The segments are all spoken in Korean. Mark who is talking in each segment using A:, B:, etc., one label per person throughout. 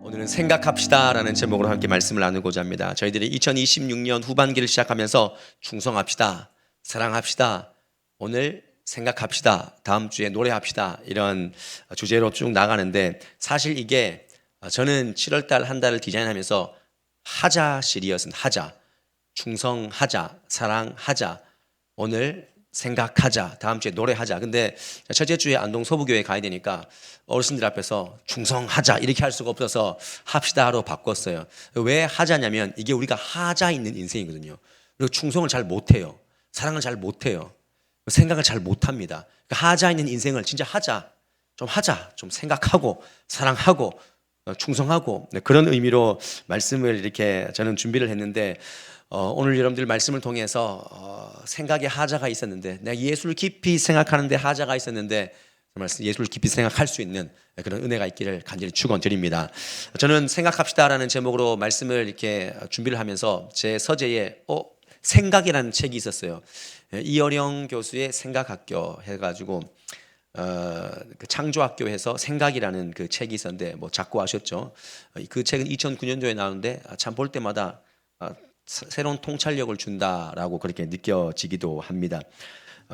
A: 오늘은 생각합시다라는 제목으로 함께 말씀을 나누고자 합니다. 저희들이 2026년 후반기를 시작하면서 충성합시다, 사랑합시다, 오늘 생각합시다, 다음 주에 노래합시다 이런 주제로 쭉 나가는데 사실 이게 저는 7월달 한 달을 디자인하면서 하자 시리어스는 하자, 충성하자, 사랑하자, 오늘 생각하자, 다음 주에 노래하자. 근데 첫째 주에 안동 서부교회 가야 되니까 어르신들 앞에서 충성하자 이렇게 할 수가 없어서 합시다로 바꿨어요. 왜 하자냐면 이게 우리가 하자 있는 인생이거든요. 그리고 충성을 잘 못해요. 사랑을 잘 못해요. 생각을 잘 못합니다. 그러니까 하자 있는 인생을 진짜 하자, 좀 생각하고 사랑하고 충성하고 그런 의미로 말씀을 이렇게 저는 준비를 했는데 오늘 여러분들 말씀을 통해서 생각에 하자가 있었는데 내가 예수를 깊이 생각하는데 하자가 있었는데 정말 예수를 깊이 생각할 수 있는 그런 은혜가 있기를 간절히 축원드립니다. 저는 생각합시다라는 제목으로 말씀을 이렇게 준비를 하면서 제 서재에 생각이라는 책이 있었어요. 이어령 교수의 생각학교 해가지고 그 창조학교에서 생각이라는 그 책이 있었는데 뭐 작고 아셨죠? 그 책은 2009년도에 나오는데 참 볼 때마다 새로운 통찰력을 준다라고 그렇게 느껴지기도 합니다.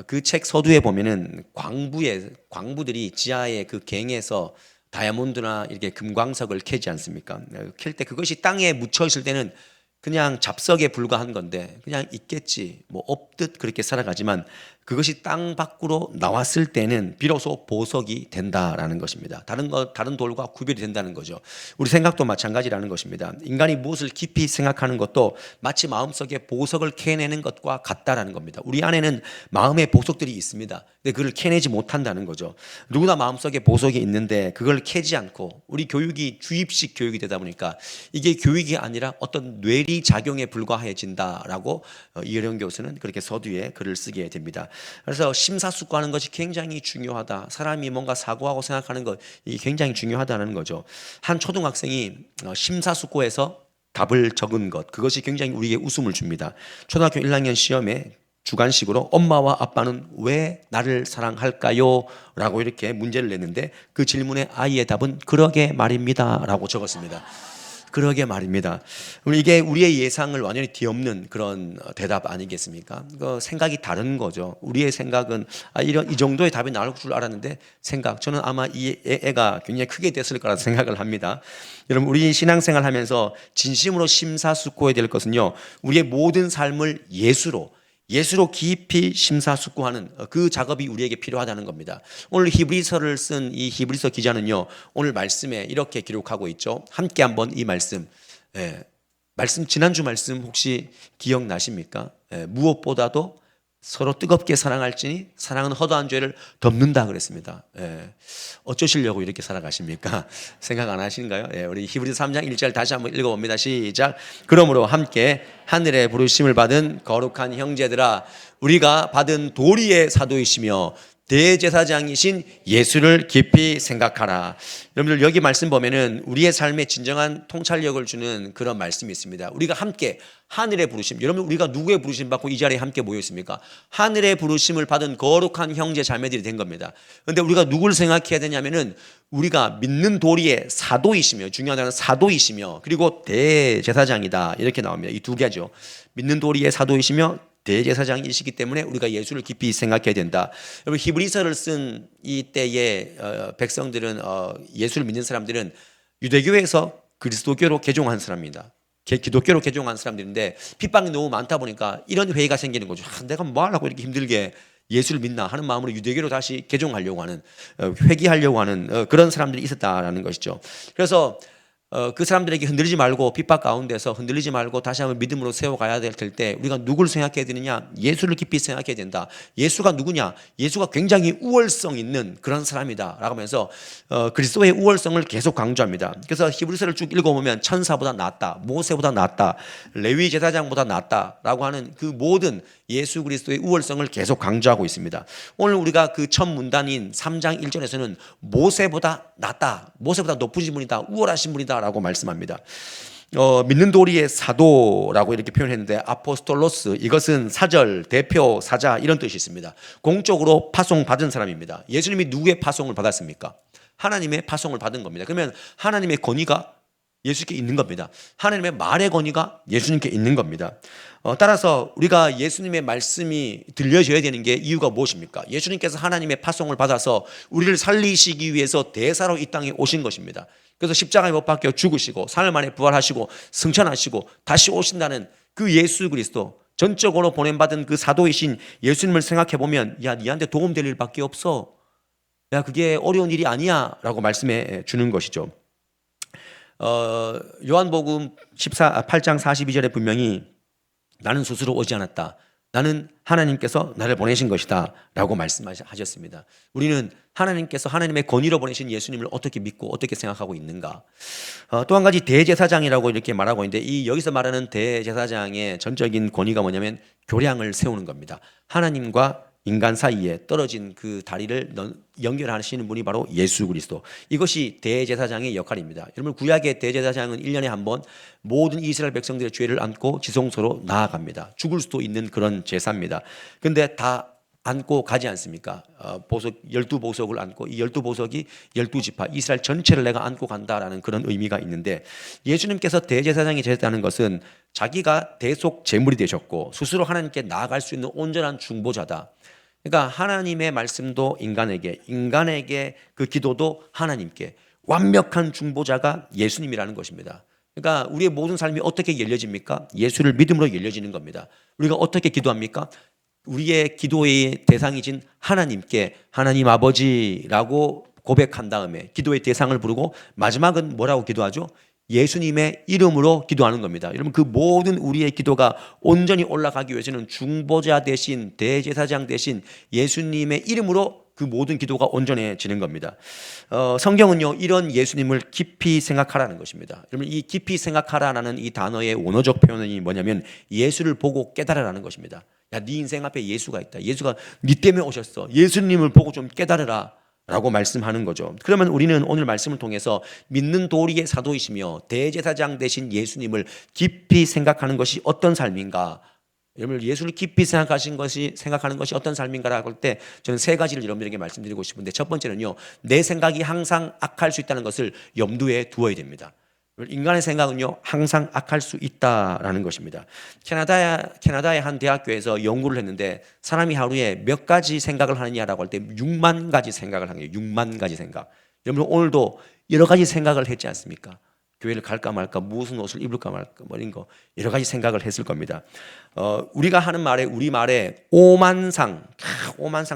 A: 그 책 서두에 보면은 광부들이 지하의 그 갱에서 다이아몬드나 이렇게 금광석을 캐지 않습니까? 캘 때 그것이 땅에 묻혀 있을 때는 그냥 잡석에 불과한 건데 그냥 있겠지 뭐 없듯 그렇게 살아가지만 그것이 땅 밖으로 나왔을 때는 비로소 보석이 된다라는 것입니다. 다른 돌과 구별이 된다는 거죠. 우리 생각도 마찬가지라는 것입니다. 인간이 무엇을 깊이 생각하는 것도 마치 마음속에 보석을 캐내는 것과 같다라는 겁니다. 우리 안에는 마음의 보석들이 있습니다. 근데 그걸 캐내지 못한다는 거죠. 누구나 마음속에 보석이 있는데 그걸 캐지 않고 우리 교육이 주입식 교육이 되다 보니까 이게 교육이 아니라 어떤 뇌리 작용에 불과해진다라고 이어령 교수는 그렇게 서두에 글을 쓰게 됩니다. 그래서 심사숙고하는 것이 굉장히 중요하다. 사람이 뭔가 사고하고 생각하는 것 이 굉장히 중요하다는 거죠. 한 초등학생이 심사숙고해서 답을 적은 것 그것이 굉장히 우리에게 웃음을 줍니다. 초등학교 1학년 시험에 주관식으로 엄마와 아빠는 왜 나를 사랑할까요? 라고 이렇게 문제를 냈는데 그 질문에 아이의 답은 그러게 말입니다 라고 적었습니다. 그러게 말입니다. 이게 우리의 예상을 완전히 뒤엎는 그런 대답 아니겠습니까? 그 생각이 다른 거죠. 우리의 생각은 이 정도의 답이 나올 줄 알았는데 저는 아마 이 애가 굉장히 크게 됐을 거라 생각을 합니다. 여러분 우리 신앙생활 하면서 진심으로 심사숙고해야 될 것은요. 우리의 모든 삶을 예수로 깊이 심사숙고하는 그 작업이 우리에게 필요하다는 겁니다. 오늘 히브리서를 쓴 이 히브리서 기자는요, 오늘 말씀에 이렇게 기록하고 있죠. 함께 한번 이 말씀, 지난주 말씀 혹시 기억나십니까? 무엇보다도 서로 뜨겁게 사랑할지니 사랑은 허다한 죄를 덮는다 그랬습니다. 어쩌시려고 이렇게 살아가십니까? 생각 안 하시는가요? 우리 히브리서 3장 1절 다시 한번 읽어봅니다. 시작. 그러므로 함께 하늘의 부르심을 받은 거룩한 형제들아 우리가 받은 도리의 사도이시며 대제사장이신 예수를 깊이 생각하라. 여러분들 여기 말씀 보면은 우리의 삶에 진정한 통찰력을 주는 그런 말씀이 있습니다. 우리가 함께 하늘의 부르심, 여러분 우리가 누구의 부르심 받고 이 자리에 함께 모여 있습니까? 하늘의 부르심을 받은 거룩한 형제 자매들이 된 겁니다. 그런데 우리가 누구를 생각해야 되냐면은 우리가 믿는 도리의 사도이시며 중요한 사도이시며 그리고 대제사장이다 이렇게 나옵니다. 이 두 개죠. 믿는 도리의 사도이시며 대제사장이시기 때문에 우리가 예수를 깊이 생각해야 된다. 여러분 히브리서를 쓴 이때의 백성들은 예수를 믿는 사람들은 유대교에서 그리스도교로 개종한 사람입니다. 기독교로 개종한 사람들인데 핍박이 너무 많다 보니까 이런 회의가 생기는 거죠. 내가 뭐 하려고 이렇게 힘들게 예수를 믿나 하는 마음으로 유대교로 다시 개종하려고 하는 회귀하려고 하는 그런 사람들이 있었다라는 것이죠. 그래서 그 사람들에게 흔들리지 말고 핍박 가운데서 흔들리지 말고 다시 한번 믿음으로 세워가야 될 때 우리가 누구를 생각해야 되느냐? 예수를 깊이 생각해야 된다. 예수가 누구냐? 예수가 굉장히 우월성 있는 그런 사람이다 라고 하면서 그리스도의 우월성을 계속 강조합니다. 그래서 히브리서를 쭉 읽어보면 천사보다 낫다, 모세보다 낫다, 레위 제사장보다 낫다 라고 하는 그 모든 예수 그리스도의 우월성을 계속 강조하고 있습니다. 오늘 우리가 그 첫 문단인 3장 1절에서는 모세보다 낫다, 모세보다 높으신 분이다, 우월하신 분이다 라고 말씀합니다. 믿는 도리의 사도라고 이렇게 표현했는데 아포스톨로스 이것은 사절, 대표, 사자 이런 뜻이 있습니다. 공적으로 파송받은 사람입니다. 예수님이 누구의 파송을 받았습니까? 하나님의 파송을 받은 겁니다. 그러면 하나님의 권위가 예수님께 있는 겁니다. 하나님의 말의 권위가 예수님께 있는 겁니다. 따라서 우리가 예수님의 말씀이 들려져야 되는 게 이유가 무엇입니까? 예수님께서 하나님의 파송을 받아서 우리를 살리시기 위해서 대사로 이 땅에 오신 것입니다. 그래서 십자가에 못 박혀 죽으시고 사흘 만에 부활하시고 승천하시고 다시 오신다는 그 예수 그리스도, 전적으로 보냄받은 그 사도이신 예수님을 생각해 보면, 야, 니한테 도움될 일밖에 없어. 야, 그게 어려운 일이 아니야 라고 말씀해 주는 것이죠. 요한복음 8장 42절에 분명히 나는 스스로 오지 않았다, 나는 하나님께서 나를 보내신 것이다 라고 말씀하셨습니다. 우리는 하나님께서 하나님의 권위로 보내신 예수님을 어떻게 믿고 어떻게 생각하고 있는가. 또 한 가지 대제사장이라고 이렇게 말하고 있는데, 이 여기서 말하는 대제사장의 전적인 권위가 뭐냐면 교량을 세우는 겁니다. 하나님과 인간 사이에 떨어진 그 다리를 연결하시는 분이 바로 예수 그리스도. 이것이 대제사장의 역할입니다. 여러분, 구약의 대제사장은 1년에 한 번 모든 이스라엘 백성들의 죄를 안고 지성소로 나아갑니다. 죽을 수도 있는 그런 제사입니다. 근데 다 안고 가지 않습니까? 보석 12보석을 안고, 이 12보석이 12지파 이스라엘 전체를 내가 안고 간다라는 그런 의미가 있는데, 예수님께서 대제사장이 되셨다는 것은 자기가 대속 제물이 되셨고 스스로 하나님께 나아갈 수 있는 온전한 중보자다. 그러니까 하나님의 말씀도 인간에게 그 기도도 하나님께, 완벽한 중보자가 예수님이라는 것입니다. 그러니까 우리의 모든 삶이 어떻게 열려집니까? 예수를 믿음으로 열려지는 겁니다. 우리가 어떻게 기도합니까? 우리의 기도의 대상이신 하나님께 하나님 아버지라고 고백한 다음에 기도의 대상을 부르고 마지막은 뭐라고 기도하죠? 예수님의 이름으로 기도하는 겁니다. 여러분, 그 모든 우리의 기도가 온전히 올라가기 위해서는 중보자 대신, 대제사장 대신 예수님의 이름으로 그 모든 기도가 온전해지는 겁니다. 성경은요, 이런 예수님을 깊이 생각하라는 것입니다. 여러분, 이 깊이 생각하라는 이 단어의 원어적 표현이 뭐냐면 예수를 보고 깨달으라는 것입니다. 야, 네 인생 앞에 예수가 있다. 예수가 네 때문에 오셨어. 예수님을 보고 좀 깨달으라 라고 말씀하는 거죠. 그러면 우리는 오늘 말씀을 통해서 믿는 도리의 사도이시며 대제사장 되신 예수님을 깊이 생각하는 것이 어떤 삶인가, 여러분, 예수를 깊이 생각하는 것이 어떤 삶인가라고 할 때 저는 세 가지를 여러분들에게 말씀드리고 싶은데, 첫 번째는요, 내 생각이 항상 악할 수 있다는 것을 염두에 두어야 됩니다. 인간의 생각은요, 항상 악할 수 있다라는 것입니다. 캐나다의 한 대학교에서 연구를 했는데, 사람이 하루에 몇 가지 생각을 하느냐라고 할 때 6만 가지 생각을 하는 거예요. 6만 가지 생각. 여러분, 오늘도 여러 가지 생각을 했지 않습니까? 교회를 갈까 말까, 무슨 옷을 입을까 말까, 뭐 이런 거 여러 가지 생각을 했을 겁니다. 우리가 하는 말에, 우리 말에 오만상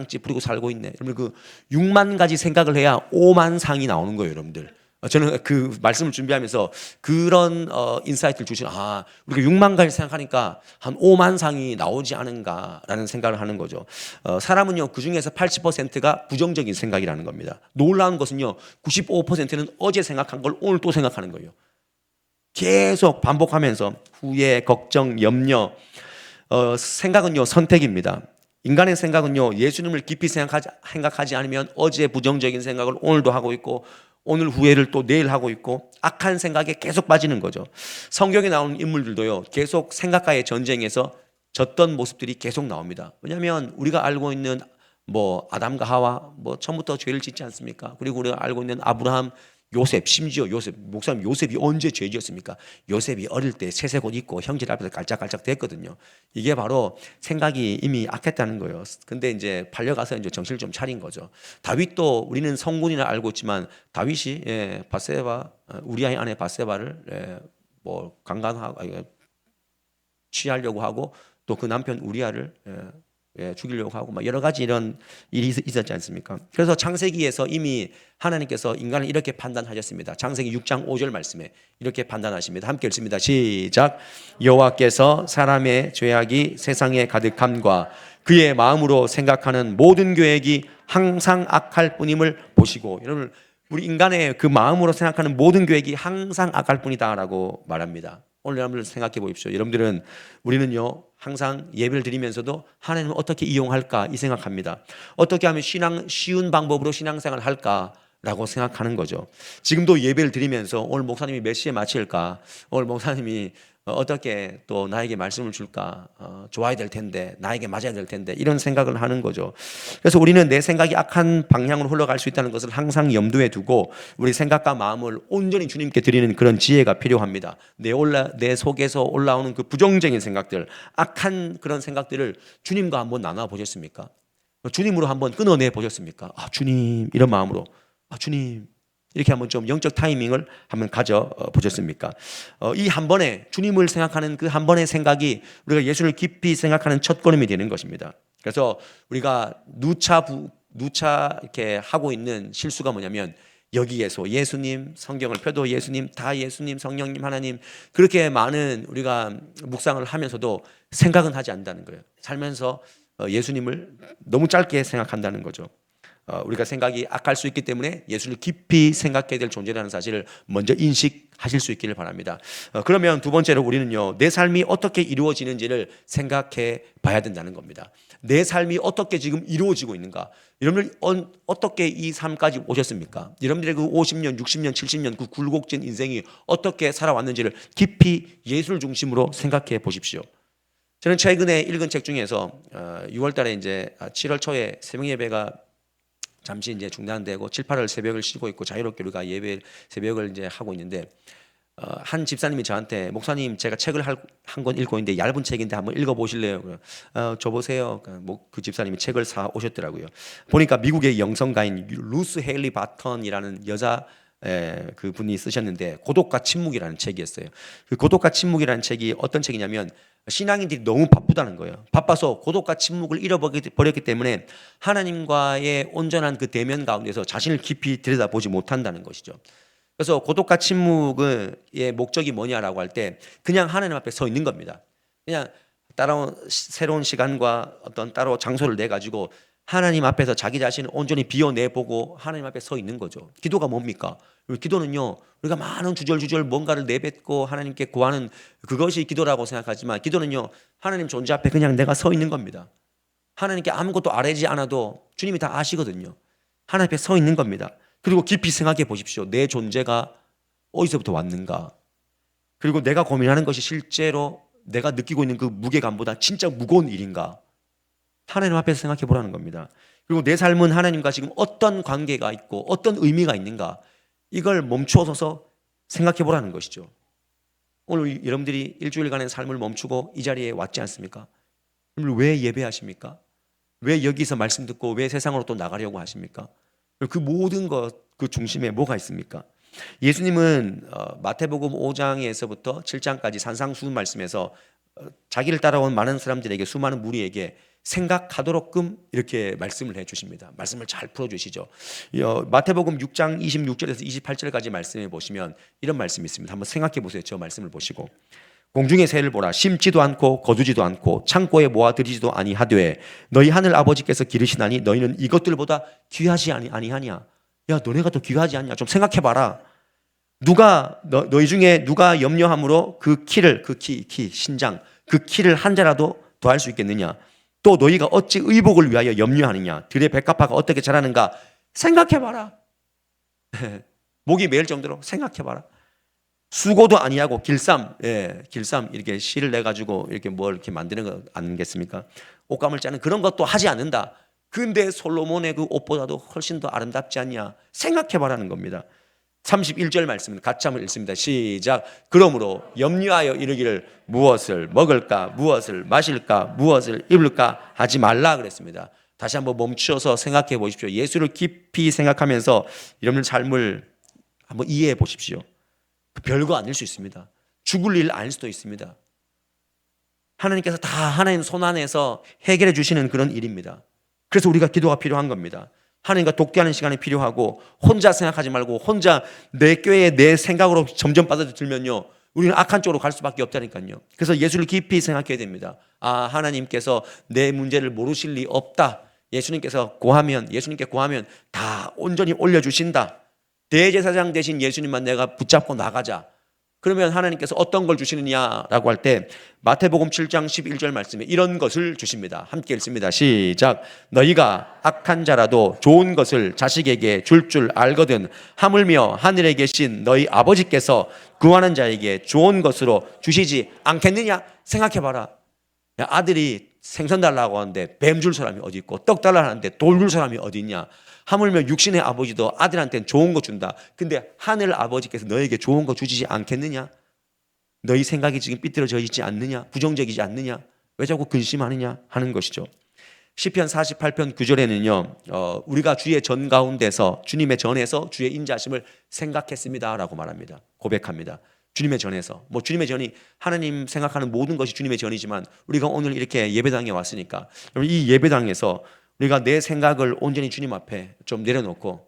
A: 찌푸리고 살고 있네. 여러분, 그 6만 가지 생각을 해야 5만 상이 나오는 거예요, 여러분들. 저는 그 말씀을 준비하면서 그런 인사이트를 주시는, 우리가 6만 가지 생각하니까 한 5만 상이 나오지 않은가라는 생각을 하는 거죠. 사람은요, 그 중에서 80%가 부정적인 생각이라는 겁니다. 놀라운 것은요, 95%는 어제 생각한 걸 오늘 또 생각하는 거예요. 계속 반복하면서 후회, 걱정, 염려. 생각은요, 선택입니다. 인간의 생각은요, 예수님을 깊이 생각하지 않으면 어제 부정적인 생각을 오늘도 하고 있고, 오늘 후회를 또 내일 하고 있고, 악한 생각에 계속 빠지는 거죠. 성경에 나오는 인물들도요, 계속 생각과의 전쟁에서 졌던 모습들이 계속 나옵니다. 왜냐하면 우리가 알고 있는 아담과 하와 처음부터 죄를 짓지 않습니까? 그리고 우리가 알고 있는 아브라함, 요셉, 심지어 목사님 요셉이 언제 죄 지었습니까? 요셉이 어릴 때 새색 옷 입고 형제들 앞에서 깔짝깔짝 됐거든요. 이게 바로 생각이 이미 악했다는 거예요. 근데 이제 팔려가서 이제 정신을 좀 차린 거죠. 다윗도, 우리는 성군이라 알고 있지만 다윗이 바세바, 우리아의 아내 바세바를 강간하고 취하려고 하고, 또 그 남편 우리아를 죽이려고 하고 여러 가지 이런 일이 있었지 않습니까? 그래서 창세기에서 이미 하나님께서 인간을 이렇게 판단하셨습니다. 창세기 6장 5절 말씀에 이렇게 판단하십니다. 함께 읽습니다. 시작. 여호와께서 사람의 죄악이 세상에 가득함과 그의 마음으로 생각하는 모든 계획이 항상 악할 뿐임을 보시고. 여러분, 우리 인간의 그 마음으로 생각하는 모든 계획이 항상 악할 뿐이다라고 말합니다. 오늘 여러분들 생각해 보십시오. 우리는요, 항상 예배를 드리면서도 하나님을 어떻게 이용할까 이 생각합니다. 어떻게 하면 쉬운 방법으로 신앙생활을 할까 라고 생각하는 거죠. 지금도 예배를 드리면서 오늘 목사님이 몇 시에 마칠까? 오늘 목사님이 어떻게 또 나에게 말씀을 줄까? 좋아야 될 텐데, 나에게 맞아야 될 텐데, 이런 생각을 하는 거죠. 그래서 우리는 내 생각이 악한 방향으로 흘러갈 수 있다는 것을 항상 염두에 두고 우리 생각과 마음을 온전히 주님께 드리는 그런 지혜가 필요합니다. 내 속에서 올라오는 그 부정적인 생각들, 악한 그런 생각들을 주님과 한번 나눠 보셨습니까? 주님으로 한번 끊어내 보셨습니까? 주님, 이런 마음으로. 주님, 이렇게 한번 좀 영적 타이밍을 한번 가져 보셨습니까? 이 한 번에 주님을 생각하는 그 한 번의 생각이 우리가 예수를 깊이 생각하는 첫 걸음이 되는 것입니다. 그래서 우리가 누차 이렇게 하고 있는 실수가 뭐냐면 여기에서 예수님, 성경을 펴도 예수님, 다 예수님, 성령님, 하나님, 그렇게 많은 우리가 묵상을 하면서도 생각은 하지 않는다는 거예요. 살면서 예수님을 너무 짧게 생각한다는 거죠. 우리가 생각이 악할 수 있기 때문에 예수를 깊이 생각해야 될 존재라는 사실을 먼저 인식하실 수 있기를 바랍니다. 그러면 두 번째로 우리는요, 내 삶이 어떻게 이루어지는지를 생각해 봐야 된다는 겁니다. 내 삶이 어떻게 지금 이루어지고 있는가? 여러분들 어떻게 이 삶까지 오셨습니까? 여러분들의 그 50년, 60년, 70년 그 굴곡진 인생이 어떻게 살아왔는지를 깊이 예수를 중심으로 생각해 보십시오. 저는 최근에 읽은 책 중에서 6월 달에 이제 7월 초에 새벽 예배가 잠시 이제 중단되고 7, 8월 새벽을 쉬고 있고 자유롭게 우리가 예배 새벽을 이제 하고 있는데 한 집사님이 저한테 목사님 제가 책을 한 권 읽고 있는데 얇은 책인데 한번 읽어 보실래요? 줘보세요. 그 집사님이 책을 사 오셨더라고요. 보니까 미국의 영성가인 루스 헤일리 바턴이라는 여자 그 분이 쓰셨는데 고독과 침묵이라는 책이었어요. 그 고독과 침묵이라는 책이 어떤 책이냐면 신앙인들이 너무 바쁘다는 거예요. 바빠서 고독과 침묵을 잃어버렸기 때문에 하나님과의 온전한 그 대면 가운데서 자신을 깊이 들여다보지 못한다는 것이죠. 그래서 고독과 침묵의 목적이 뭐냐라고 할 때 그냥 하나님 앞에 서 있는 겁니다. 그냥 따로 새로운 시간과 어떤 따로 장소를 내 가지고 하나님 앞에서 자기 자신을 온전히 비워내보고 하나님 앞에 서 있는 거죠. 기도가 뭡니까? 기도는요, 우리가 많은 주절주절 뭔가를 내뱉고 하나님께 구하는 그것이 기도라고 생각하지만 기도는요, 하나님 존재 앞에 그냥 내가 서 있는 겁니다. 하나님께 아무것도 아뢰지 않아도 주님이 다 아시거든요. 하나님 앞에 서 있는 겁니다. 그리고 깊이 생각해 보십시오. 내 존재가 어디서부터 왔는가? 그리고 내가 고민하는 것이 실제로 내가 느끼고 있는 그 무게감보다 진짜 무거운 일인가? 하나님 앞에서 생각해 보라는 겁니다. 그리고 내 삶은 하나님과 지금 어떤 관계가 있고 어떤 의미가 있는가, 이걸 멈추어서 생각해 보라는 것이죠. 오늘 여러분들이 일주일간의 삶을 멈추고 이 자리에 왔지 않습니까? 여러분 왜 예배하십니까? 왜 여기서 말씀 듣고 왜 세상으로 또 나가려고 하십니까? 그 모든 것 그 중심에 뭐가 있습니까? 예수님은 마태복음 5장에서부터 7장까지 산상수훈 말씀에서 자기를 따라온 많은 사람들에게, 수많은 무리에게 생각하도록끔 이렇게 말씀을 해주십니다. 말씀을 잘 풀어주시죠. 마태복음 6장 26절에서 28절까지 말씀해 보시면 이런 말씀이 있습니다. 한번 생각해 보세요. 저 말씀을 보시고. 공중의 새를 보라. 심지도 않고 거두지도 않고 창고에 모아들이지도 아니하되 너희 하늘 아버지께서 기르시나니 너희는 이것들보다 귀하지 아니하냐? 야, 너네가 더 귀하지 않냐? 좀 생각해 봐라. 누가 너희 중에 누가 염려함으로 그 키를 신장 그 키를 한 자라도 더할 수 있겠느냐? 또 너희가 어찌 의복을 위하여 염려하느냐? 들의 백합화가 어떻게 자라는가? 생각해 봐라. 목이 메일 정도로 생각해 봐라. 수고도 아니하고 길쌈 이렇게 실을 내 가지고 이렇게 뭘 이렇게 만드는 거 아니겠습니까? 옷감을 짜는 그런 것도 하지 않는다. 근데 솔로몬의 그 옷보다도 훨씬 더 아름답지 않냐? 생각해 봐라는 겁니다. 31절 말씀은 같이 한번 읽습니다. 시작. 그러므로 염려하여 이르기를 무엇을 먹을까, 무엇을 마실까, 무엇을 입을까 하지 말라 그랬습니다. 다시 한번 멈추어서 생각해 보십시오. 예수를 깊이 생각하면서 여러분의 삶을 한번 이해해 보십시오. 별거 아닐 수 있습니다. 죽을 일 아닐 수도 있습니다. 하나님께서 다 하나님 손 안에서 해결해 주시는 그런 일입니다. 그래서 우리가 기도가 필요한 겁니다. 하나님과 독대하는 시간이 필요하고 혼자 생각하지 말고 혼자 내 꾀에 내 생각으로 점점 빠져들면요, 우리는 악한 쪽으로 갈 수밖에 없다니까요. 그래서 예수를 깊이 생각해야 됩니다. 하나님께서 내 문제를 모르실 리 없다. 예수님께 구하면 다 온전히 올려주신다. 대제사장 대신 예수님만 내가 붙잡고 나가자. 그러면 하나님께서 어떤 걸 주시느냐라고 할 때 마태복음 7장 11절 말씀에 이런 것을 주십니다. 함께 읽습니다. 시작. 너희가 악한 자라도 좋은 것을 자식에게 줄 알거든 하물며 하늘에 계신 너희 아버지께서 구하는 자에게 좋은 것으로 주시지 않겠느냐. 생각해봐라. 아들이 생선 달라고 하는데 뱀 줄 사람이 어디 있고, 떡 달라고 하는데 돌 줄 사람이 어디 있냐. 하물며 육신의 아버지도 아들한테는 좋은 거 준다. 근데 하늘 아버지께서 너에게 좋은 거 주시지 않겠느냐? 너희 생각이 지금 삐뚤어져 있지 않느냐? 부정적이지 않느냐? 왜 자꾸 근심하느냐? 하는 것이죠. 시편 48편 9절에는요, 우리가 주의 전 가운데서, 주님의 전에서 주의 인자하심을 생각했습니다라고 말합니다. 고백합니다. 주님의 전에서. 뭐 주님의 전이 하나님 생각하는 모든 것이 주님의 전이지만 우리가 오늘 이렇게 예배당에 왔으니까 이 예배당에서 우리가 내 생각을 온전히 주님 앞에 좀 내려놓고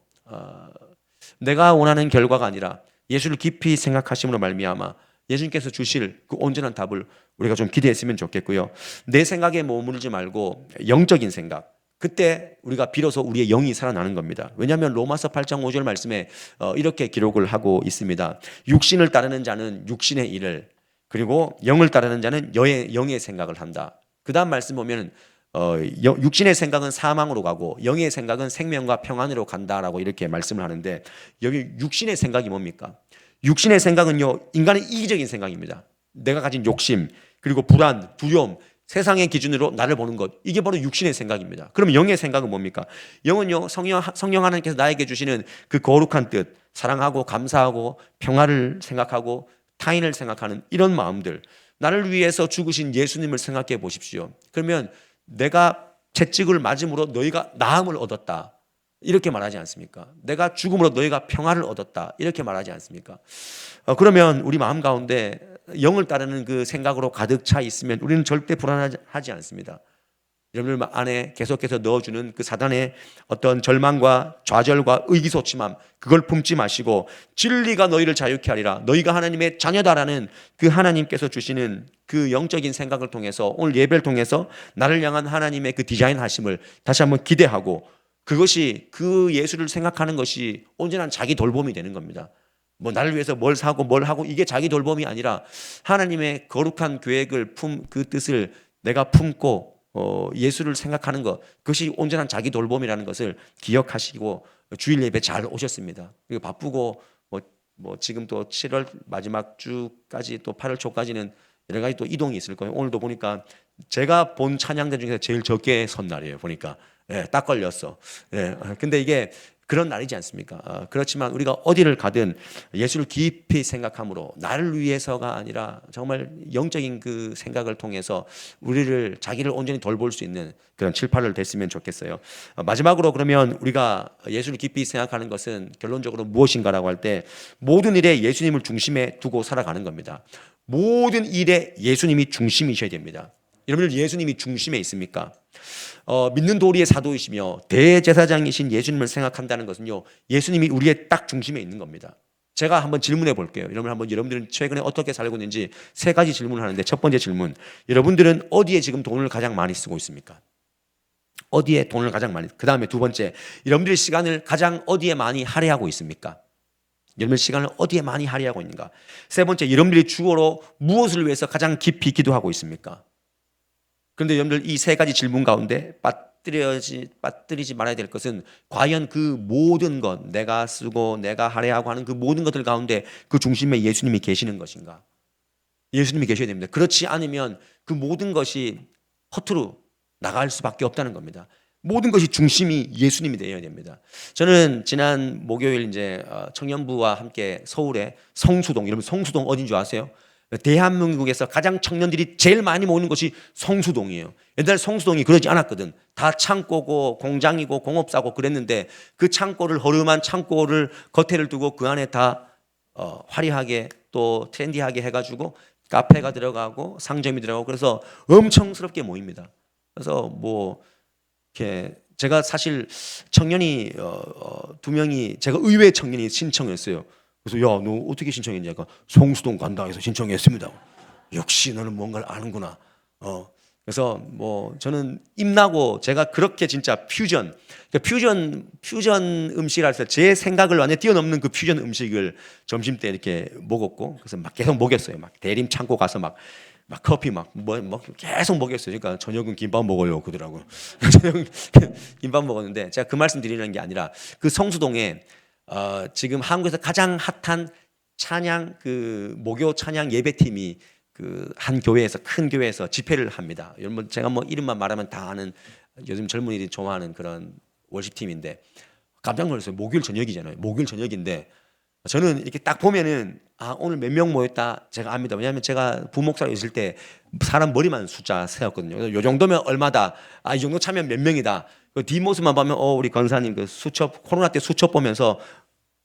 A: 내가 원하는 결과가 아니라 예수를 깊이 생각하심으로 말미암아 예수님께서 주실 그 온전한 답을 우리가 좀 기대했으면 좋겠고요. 내 생각에 머무르지 말고 영적인 생각, 그때 우리가 비로소 우리의 영이 살아나는 겁니다. 왜냐하면 로마서 8장 5절 말씀에 이렇게 기록을 하고 있습니다. 육신을 따르는 자는 육신의 일을, 그리고 영을 따르는 자는 영의 생각을 한다. 그 다음 말씀 보면 육신의 생각은 사망으로 가고 영의 생각은 생명과 평안으로 간다라고 이렇게 말씀을 하는데, 여기 육신의 생각이 뭡니까? 육신의 생각은요, 인간의 이기적인 생각입니다. 내가 가진 욕심, 그리고 불안, 두려움, 세상의 기준으로 나를 보는 것, 이게 바로 육신의 생각입니다. 그럼 영의 생각은 뭡니까? 영은요, 성령 하나님께서 나에게 주시는 그 거룩한 뜻, 사랑하고 감사하고 평화를 생각하고 타인을 생각하는 이런 마음들, 나를 위해서 죽으신 예수님을 생각해 보십시오. 그러면 내가 채찍을 맞음으로 너희가 나음을 얻었다, 이렇게 말하지 않습니까? 내가 죽음으로 너희가 평화를 얻었다, 이렇게 말하지 않습니까? 그러면 우리 마음 가운데 영을 따르는 그 생각으로 가득 차 있으면 우리는 절대 불안하지 않습니다. 여러분들 안에 계속해서 넣어주는 그 사단의 어떤 절망과 좌절과 의기소침함, 그걸 품지 마시고 진리가 너희를 자유케 하리라, 너희가 하나님의 자녀다라는 그 하나님께서 주시는 그 영적인 생각을 통해서 오늘 예배를 통해서 나를 향한 하나님의 그 디자인 하심을 다시 한번 기대하고, 그것이 그 예수를 생각하는 것이 온전한 자기 돌봄이 되는 겁니다. 뭐 나를 위해서 뭘 사고 뭘 하고 이게 자기 돌봄이 아니라 하나님의 거룩한 계획을 그 뜻을 내가 품고 예수를 생각하는 것, 그것이 온전한 자기 돌봄이라는 것을 기억하시고 주일 예배 잘 오셨습니다. 그리고 바쁘고 뭐 지금 또 7월 마지막 주까지 또 8월 초까지는 여러 가지 또 이동이 있을 거예요. 오늘도 보니까 제가 본 찬양대 중에서 제일 적게 선 날이에요. 보니까 딱 걸렸어. 근데 이게 그런 날이지 않습니까? 그렇지만 우리가 어디를 가든 예수를 깊이 생각함으로 나를 위해서가 아니라 정말 영적인 그 생각을 통해서 자기를 온전히 돌볼 수 있는 그런 7, 8월 됐으면 좋겠어요. 마지막으로 그러면 우리가 예수를 깊이 생각하는 것은 결론적으로 무엇인가라고 할 때 모든 일에 예수님을 중심에 두고 살아가는 겁니다. 모든 일에 예수님이 중심이셔야 됩니다. 여러분들 예수님이 중심에 있습니까? 믿는 도리의 사도이시며 대제사장이신 예수님을 생각한다는 것은요, 예수님이 우리의 딱 중심에 있는 겁니다. 제가 한번 질문해 볼게요. 여러분들은 최근에 어떻게 살고 있는지 3가지 질문을 하는데, 첫 번째 질문, 여러분들은 어디에 지금 돈을 가장 많이 쓰고 있습니까? 어디에 돈을 가장 많이, 그 다음에 두 번째, 여러분들의 시간을 가장 어디에 많이 할애하고 있습니까? 여러분들 시간을 어디에 많이 할애하고 있는가? 세 번째, 여러분들이 주어로 무엇을 위해서 가장 깊이 기도하고 있습니까? 그런데 여러분들 이 3가지 질문 가운데 빠뜨리지 말아야 될 것은, 과연 그 모든 것, 내가 쓰고 내가 할애하고 하는 그 모든 것들 가운데 그 중심에 예수님이 계시는 것인가? 예수님이 계셔야 됩니다. 그렇지 않으면 그 모든 것이 허투루 나갈 수밖에 없다는 겁니다. 모든 것이 중심이 예수님이 되어야 됩니다. 저는 지난 목요일 이제 청년부와 함께 서울에 성수동, 여러분 성수동 어딘 줄 아세요? 대한민국에서 가장 청년들이 제일 많이 모이는 곳이 성수동이에요. 옛날 성수동이 그러지 않았거든. 다 창고고 공장이고 공업사고 그랬는데, 그 창고를, 허름한 창고를 겉에를 두고 그 안에 다 화려하게 또 트렌디하게 해가지고 카페가 들어가고 상점이 들어가고, 그래서 엄청스럽게 모입니다. 그래서 뭐 이렇게 제가 사실 청년이 2명이, 제가 의외 청년이 신청했어요. 그래서 야, 너 어떻게 신청했냐? 성수동 간다 해서 신청했습니다. 역시 너는 뭔가를 아는구나. 그래서 뭐 저는 임나고 제가 그렇게 진짜 퓨전 음식이라 해서 제 생각을 완전히 뛰어넘는 그 퓨전 음식을 점심 때 이렇게 먹었고, 그래서 막 계속 먹였어요. 막 대림 창고 가서 막 커피 막 계속 먹였어요. 그러니까 저녁은 김밥 먹어요 그러더라고요. 저녁은 김밥 먹었는데, 제가 그 말씀 드리는 게 아니라 그 성수동에 지금 한국에서 가장 핫한 찬양 그 목요 찬양 예배팀이 그 한 교회에서, 큰 교회에서 집회를 합니다. 여러분 제가 뭐 이름만 말하면 다 아는, 요즘 젊은이들이 좋아하는 그런 월십팀인데, 깜짝 놀랐어요. 목요일 저녁이잖아요. 목요일 저녁인데 저는 이렇게 딱 보면은 오늘 몇 명 모였다 제가 압니다. 왜냐하면 제가 부목사로 있을 때 사람 머리만 숫자 세웠거든요. 요 정도면 얼마다, 이 정도 차면 몇 명이다. 그 뒷모습만 보면 우리 권사님 그 수첩, 코로나 때 수첩 보면서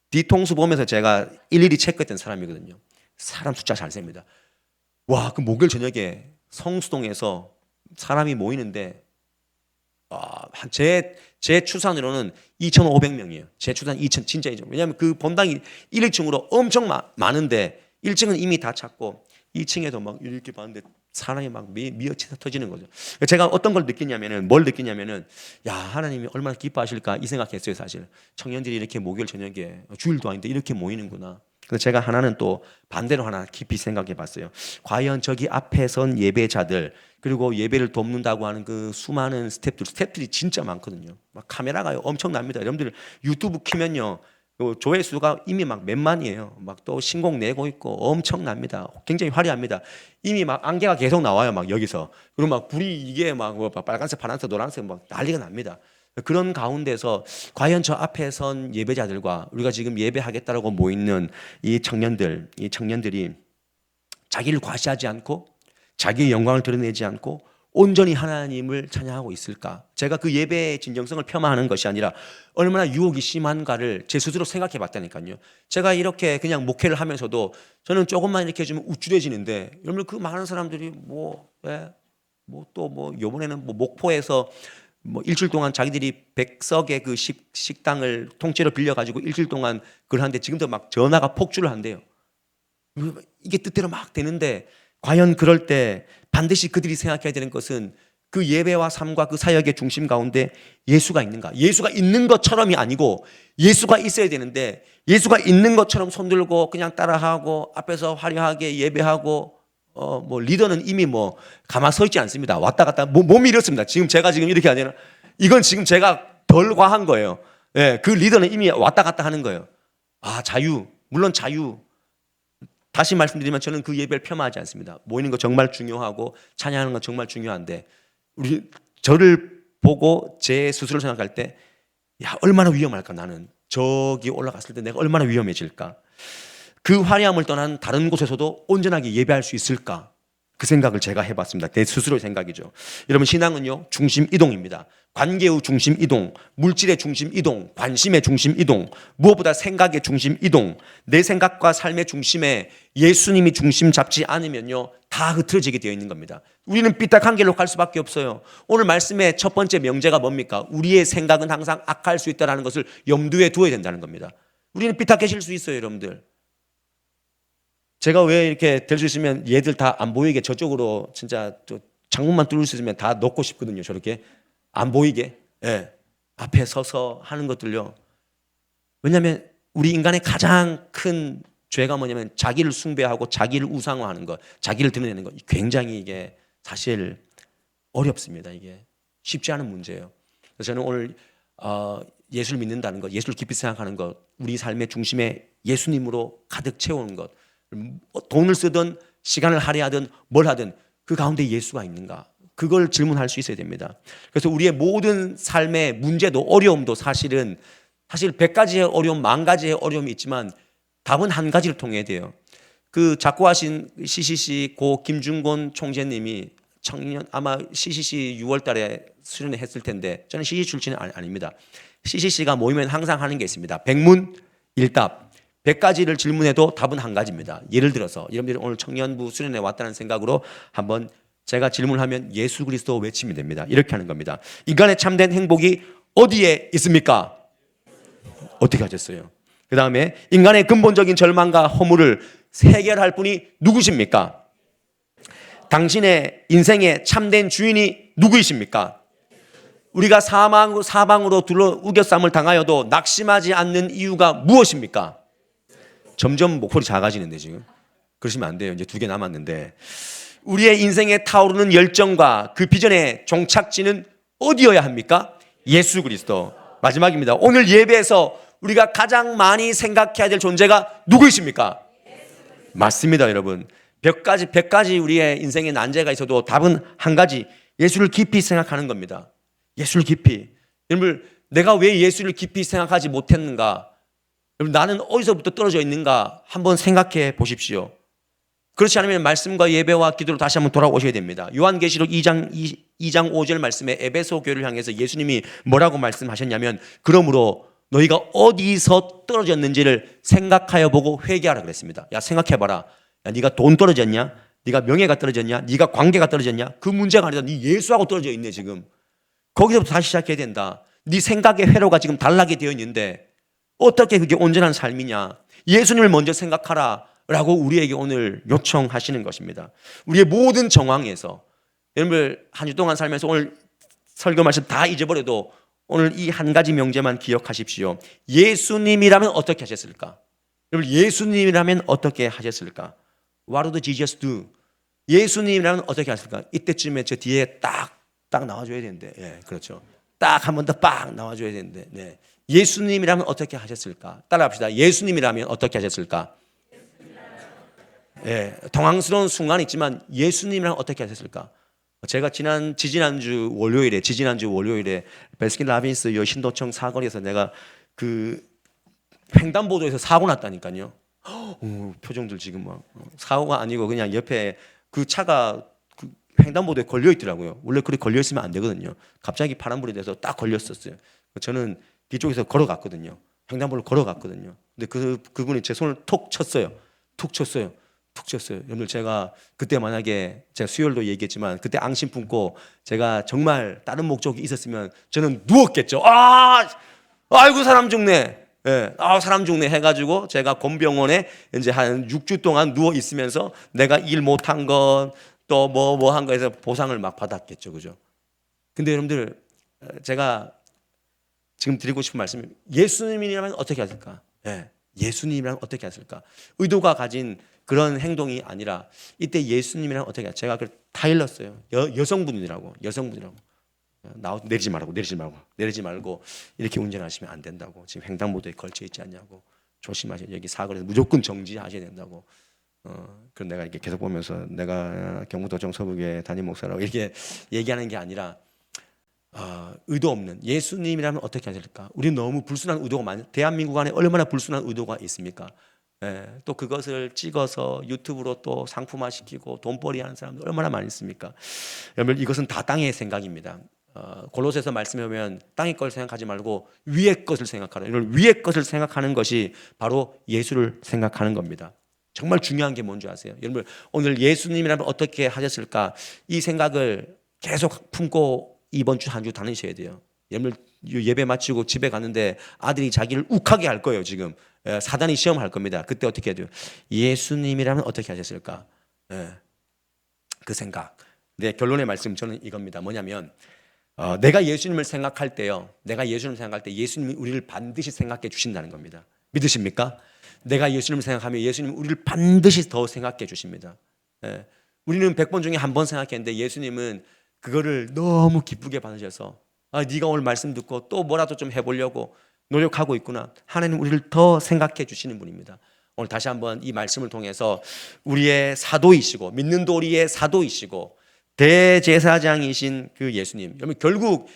A: 뒤통수 보면서 제가 일일이 체크했던 사람이거든요. 사람 숫자 잘 셉니다. 와, 그 목요일 저녁에 성수동에서 사람이 모이는데 제 추산으로는 2,500명이에요. 제 추산 2,000, 진짜 2,000. 왜냐하면 그 본당이 1층으로 엄청 많은데 1층은 이미 다 찼고 2층에도 막 이렇게 봤는데 사람이 막 미어치서 터지는 거죠. 제가 어떤 걸 느끼냐면은, 야, 하나님이 얼마나 기뻐하실까 이 생각했어요. 사실 청년들이 이렇게 목요일 저녁에, 주일도 아닌데 이렇게 모이는구나. 그래서 제가 하나는 또 반대로 하나 깊이 생각해 봤어요. 과연 저기 앞에 선 예배자들, 그리고 예배를 돕는다고 하는 그 수많은 스태프들이 진짜 많거든요. 막 카메라가 엄청납니다. 여러분들 유튜브 키면요, 조회수가 이미 막 몇만이에요. 막 또 신곡 내고 있고 엄청납니다. 굉장히 화려합니다. 이미 막 안개가 계속 나와요. 막 여기서. 그리고 막 불이 이게 막 빨간색, 파란색, 노란색 막 난리가 납니다. 그런 가운데서 과연 저 앞에 선 예배자들과 우리가 지금 예배하겠다라고 모이는 이 청년들이 자기를 과시하지 않고 자기의 영광을 드러내지 않고 온전히 하나님을 찬양하고 있을까? 제가 그 예배의 진정성을 폄하하는 것이 아니라 얼마나 유혹이 심한가를 제 스스로 생각해 봤다니까요. 제가 이렇게 그냥 목회를 하면서도 저는 조금만 이렇게 해주면 우쭐해지는데, 여러분 그 많은 사람들이 요번에는 목포에서 일주일 동안 자기들이 100석의 그 식당을 통째로 빌려가지고 일주일 동안 그걸 하는데 지금도 막 전화가 폭주를 한대요. 이게 뜻대로 막 되는데, 과연 그럴 때 반드시 그들이 생각해야 되는 것은 그 예배와 삶과 그 사역의 중심 가운데 예수가 있는가? 예수가 있는 것처럼이 아니고 예수가 있어야 되는데, 예수가 있는 것처럼 손들고 그냥 따라하고 앞에서 화려하게 예배하고 리더는 이미 가만 서 있지 않습니다. 왔다 갔다 몸이 이렇습니다. 제가 지금 이렇게 아니라 이건 지금 제가 덜 과한 거예요. 예, 그 리더는 이미 왔다 갔다 하는 거예요. 물론 자유. 다시 말씀드리면 저는 그 예배를 폄하하지 않습니다. 모이는 거 정말 중요하고 찬양하는 건 정말 중요한데, 저를 보고 제 스스로 생각할 때, 얼마나 위험할까? 나는 저기 올라갔을 때 내가 얼마나 위험해질까? 그 화려함을 떠난 다른 곳에서도 온전하게 예배할 수 있을까? 그 생각을 제가 해봤습니다. 내 스스로의 생각이죠. 여러분, 신앙은요, 중심 이동입니다. 관계의 중심 이동, 물질의 중심 이동, 관심의 중심 이동, 무엇보다 생각의 중심 이동. 내 생각과 삶의 중심에 예수님이 중심 잡지 않으면요, 다 흐트러지게 되어 있는 겁니다. 우리는 삐딱한 길로 갈 수밖에 없어요. 오늘 말씀의 첫 번째 명제가 뭡니까? 우리의 생각은 항상 악할 수 있다는 것을 염두에 두어야 된다는 겁니다. 우리는 삐딱해질 수 있어요, 여러분들. 제가 왜 이렇게 될 수 있으면 얘들 다 안 보이게 저쪽으로 진짜 창문만 뚫을 수 있으면 다 넣고 싶거든요. 저렇게 안 보이게. 예. 앞에 서서 하는 것들요. 왜냐하면 우리 인간의 가장 큰 죄가 뭐냐면 자기를 숭배하고 자기를 우상화하는 것, 자기를 드러내는 것. 굉장히 이게 사실 어렵습니다. 이게 쉽지 않은 문제예요. 그래서 저는 오늘 예수를 믿는다는 것, 예수를 깊이 생각하는 것, 우리 삶의 중심에 예수님으로 가득 채우는 것, 돈을 쓰든 시간을 할애하든 뭘 하든 그 가운데 예수가 있는가, 그걸 질문할 수 있어야 됩니다. 그래서 우리의 모든 삶의 문제도 어려움도 사실 100가지의 어려움, 10,000가지의 어려움이 있지만 답은 한 가지를 통해야 돼요. 그 작고하신 CCC 고 김준곤 총재님이 아마 CCC 6월 달에 수련회 했을 텐데, 저는 CCC 출신은 아닙니다. CCC가 모이면 항상 하는 게 있습니다. 백문일답. 100가지를 질문해도 답은 한 가지입니다. 예를 들어서 여러분들이 오늘 청년부 수련회 왔다는 생각으로 한번 제가 질문하면 예수 그리스도 외치면 됩니다. 이렇게 하는 겁니다. 인간의 참된 행복이 어디에 있습니까? 어떻게 하셨어요? 그 다음에 인간의 근본적인 절망과 허물을 해결할 분이 누구십니까? 당신의 인생의 참된 주인이 누구이십니까? 우리가 사방으로 둘러 우겨쌈을 당하여도 낙심하지 않는 이유가 무엇입니까? 점점 목소리 작아지는데 지금 그러시면 안 돼요. 이제 2개 남았는데 우리의 인생에 타오르는 열정과 그 비전의 종착지는 어디여야 합니까? 예수 그리스도. 마지막입니다. 오늘 예배에서 우리가 가장 많이 생각해야 될 존재가 누구이십니까? 맞습니다, 여러분. 100가지 우리의 인생에 난제가 있어도 답은 한 가지, 예수를 깊이 생각하는 겁니다. 예수를 깊이. 여러분, 내가 왜 예수를 깊이 생각하지 못했는가? 여러분, 나는 어디서부터 떨어져 있는가? 한번 생각해 보십시오. 그렇지 않으면 말씀과 예배와 기도로 다시 한번 돌아오셔야 됩니다. 요한계시록 2장 5절 말씀에 에베소 교회를 향해서 예수님이 뭐라고 말씀하셨냐면, 그러므로 너희가 어디서 떨어졌는지를 생각하여 보고 회개하라 그랬습니다. 야, 생각해봐라. 야, 네가 돈 떨어졌냐? 네가 명예가 떨어졌냐? 네가 관계가 떨어졌냐? 그 문제가 아니라 네 예수하고 떨어져 있네 지금. 거기서부터 다시 시작해야 된다. 네 생각의 회로가 지금 단락이 되어 있는데 어떻게 그게 온전한 삶이냐? 예수님을 먼저 생각하라 라고 우리에게 오늘 요청하시는 것입니다. 우리의 모든 정황에서, 여러분 한 주 동안 살면서 오늘 설교 말씀 다 잊어버려도 오늘 이 한 가지 명제만 기억하십시오. 예수님이라면 어떻게 하셨을까? 여러분, 예수님이라면 어떻게 하셨을까? What would Jesus do? 예수님이라면 어떻게 하셨을까? 이때쯤에 저 뒤에 딱 나와줘야 되는데, 예, 그렇죠. 딱 한 번 더 빡 나와줘야 되는데, 네. 예수님이라면 어떻게 하셨을까? 따라합시다. 예수님이라면 어떻게 하셨을까? 예, 당황스러운 순간이 있지만 예수님이라면 어떻게 하셨을까? 제가 지지난주 월요일에 베스킨 라빈스 요 신도청 사거리에서 내가 그 횡단보도에서 사고 났다니까요. 표정들 지금 막 사고가 아니고 그냥 옆에 그 차가 그 횡단보도에 걸려 있더라고요. 원래 그렇게 걸려 있으면 안 되거든요. 갑자기 파란불이 돼서 딱 걸렸었어요. 저는 뒤쪽에서 걸어갔거든요. 횡단보도를 걸어갔거든요. 근데 그분이 제 손을 톡 쳤어요. 여러분들, 제가 그때 만약에 제가 수요일도 얘기했지만 그때 앙심 품고 제가 정말 다른 목적이 있었으면 저는 누웠겠죠. 아이고 사람 죽네. 예, 사람 죽네 해가지고 제가 곤병원에 이제 한 6주 동안 누워 있으면서 내가 일 못한 건 또 뭐 한 거에서 보상을 막 받았겠죠, 그죠? 근데 여러분들, 제가 지금 드리고 싶은 말씀은 예수님이라면 어떻게 하실까? 예, 예수님이라면 어떻게 하실까? 의도가 가진 그런 행동이 아니라 이때 예수님이랑 어떻게 해요? 제가 그걸 다 일렀어요. 여성분이라고 내리지 말고 이렇게 운전하시면 안 된다고. 지금 횡단보도에 걸쳐 있지 않냐고. 조심하셔야, 여기 사거리에서 무조건 정지하셔야 된다고. 그럼 내가 이렇게 계속 보면서 내가 경북도청 서부교회 담임 목사라고 이렇게 얘기하는 게 아니라 의도 없는 예수님이라면 어떻게 하실까? 우리는 너무 불순한 의도가 많아요. 대한민국 안에 얼마나 불순한 의도가 있습니까? 예, 또 그것을 찍어서 유튜브로 또 상품화시키고 돈벌이 하는 사람들 얼마나 많이 있습니까? 여러분, 이것은 다 땅의 생각입니다. 골로새서 말씀해 보면 땅의 걸 생각하지 말고 위의 것을 생각하라. 이런 위의 것을 생각하는 것이 바로 예수를 생각하는 겁니다. 정말 중요한 게 뭔지 아세요? 여러분, 오늘 예수님이라면 어떻게 하셨을까? 이 생각을 계속 품고 이번 주 한 주 다니셔야 돼요. 여러분, 예배 마치고 집에 갔는데 아들이 자기를 욱하게 할 거예요. 지금 사단이 시험할 겁니다. 그때 어떻게 해야 돼요? 예수님이라면 어떻게 하셨을까? 그 생각. 네, 결론의 말씀 저는 이겁니다. 뭐냐면 내가 예수님을 생각할 때 예수님이 우리를 반드시 생각해 주신다는 겁니다. 믿으십니까? 내가 예수님을 생각하면 예수님이 우리를 반드시 더 생각해 주십니다. 우리는 100번 중에 한 번 생각했는데 예수님은 그거를 너무 기쁘게 받으셔서 네가 오늘 말씀 듣고 또 뭐라도 좀 해보려고 노력하고 있구나. 하나님 우리를 더 생각해 주시는 분입니다. 오늘 다시 한번 이 말씀을 통해서 우리의 사도이시고 믿는 도리의 사도이시고 대제사장이신 그 예수님, 여러분, 결국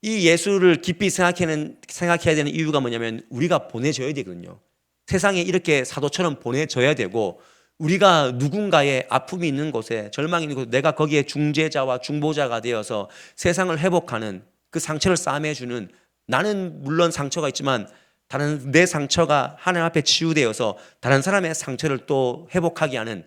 A: 이 예수를 깊이 생각해야 되는 이유가 뭐냐면 우리가 보내줘야 되거든요. 세상에 이렇게 사도처럼 보내줘야 되고 우리가 누군가의 아픔이 있는 곳에 절망이 있는 곳에 내가 거기에 중재자와 중보자가 되어서 세상을 회복하는 그 상처를 싸매주는, 나는 물론 상처가 있지만 다른 내 상처가 하나님 앞에 치유되어서 다른 사람의 상처를 또 회복하게 하는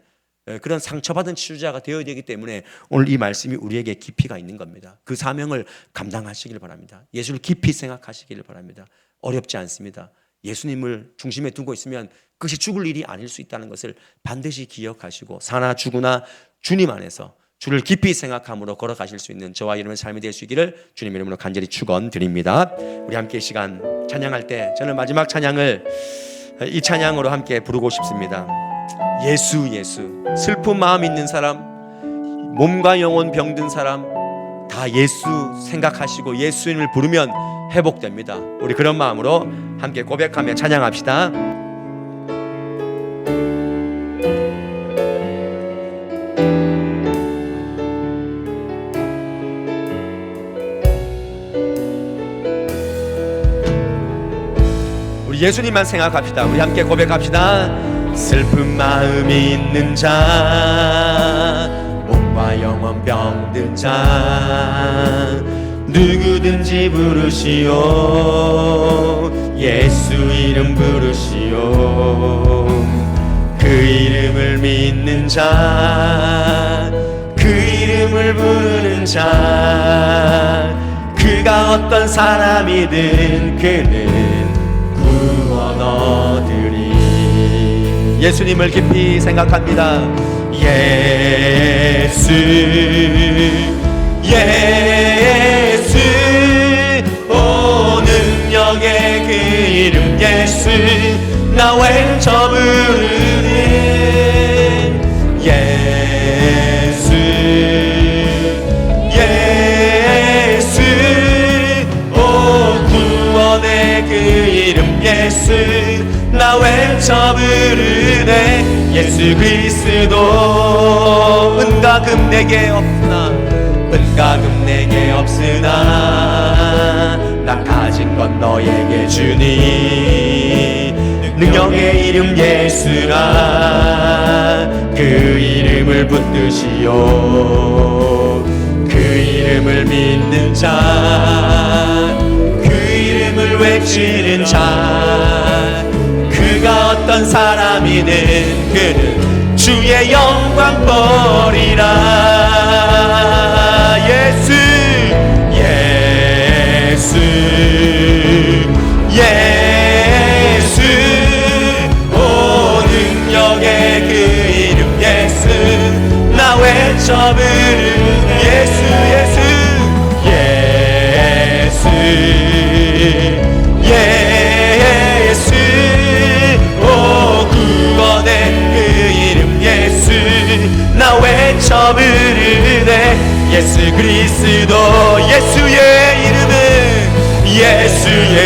A: 그런 상처받은 치유자가 되어야 되기 때문에 오늘 이 말씀이 우리에게 깊이가 있는 겁니다. 그 사명을 감당하시길 바랍니다. 예수를 깊이 생각하시기를 바랍니다. 어렵지 않습니다. 예수님을 중심에 두고 있으면 그것이 죽을 일이 아닐 수 있다는 것을 반드시 기억하시고 사나 죽으나 주님 안에서 주를 깊이 생각함으로 걸어가실 수 있는 저와 여러분의 삶이 될 수 있기를 주님 이름으로 간절히 축원드립니다. 우리 함께 이 시간 찬양할 때 저는 마지막 찬양을 이 찬양으로 함께 부르고 싶습니다. 예수 예수. 슬픈 마음 있는 사람, 몸과 영혼 병든 사람 다 예수 생각하시고 예수님을 부르면 회복됩니다. 우리 그런 마음으로 함께 고백하며 찬양합시다. 우리 예수님만 생각합시다. 우리 함께 고백합시다. 슬픈 마음이 있는 자, 몸과 영혼 병든 자, 누구든지 부르시오. 예수 이름 부르시오. 그 이름을 믿는 자, 그 이름을 부르는 자, 그가 어떤 사람이든 그는 구원 얻으리. 예수님을 깊이 생각합니다. 예수 예수 오 능력의 그 이름 예수 나 외쳐 부르는 예수 예수 오 구원의 그 이름 예수 나 외쳐 부르네. 예수 그리스도 은과 금 내게 없으나 은과 금 내게 없으나 나 가진 건 너에게 주니 능력의 이름 예수라. 그 이름을 붙드시오. 그 이름을 믿는 자, 그 이름을 외치는 자, 그가 어떤 사람이든 그는 주의 영광 보리라. 예수 예수 예수 오 능력의 그 이름 예수 나 외쳐 부르는 예수 예수 예수 예수 오 구원의 그 이름 예수 나 외쳐 부르네. 예수 그리스도 예수의 이름은 예수의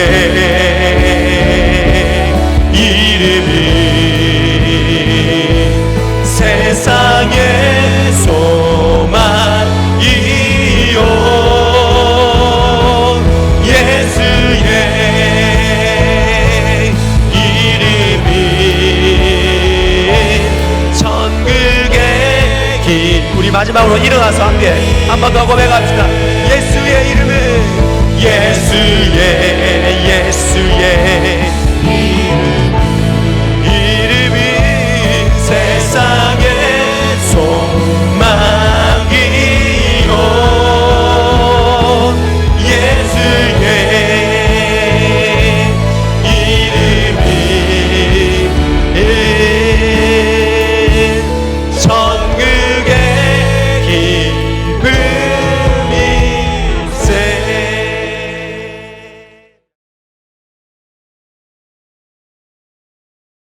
A: 이름이 세상의 소망이요. 예수의 이름이 천국의 길. 우리 마지막으로 일어나서 함께 한 번 더 고백합시다. 예수의 이름은 예수의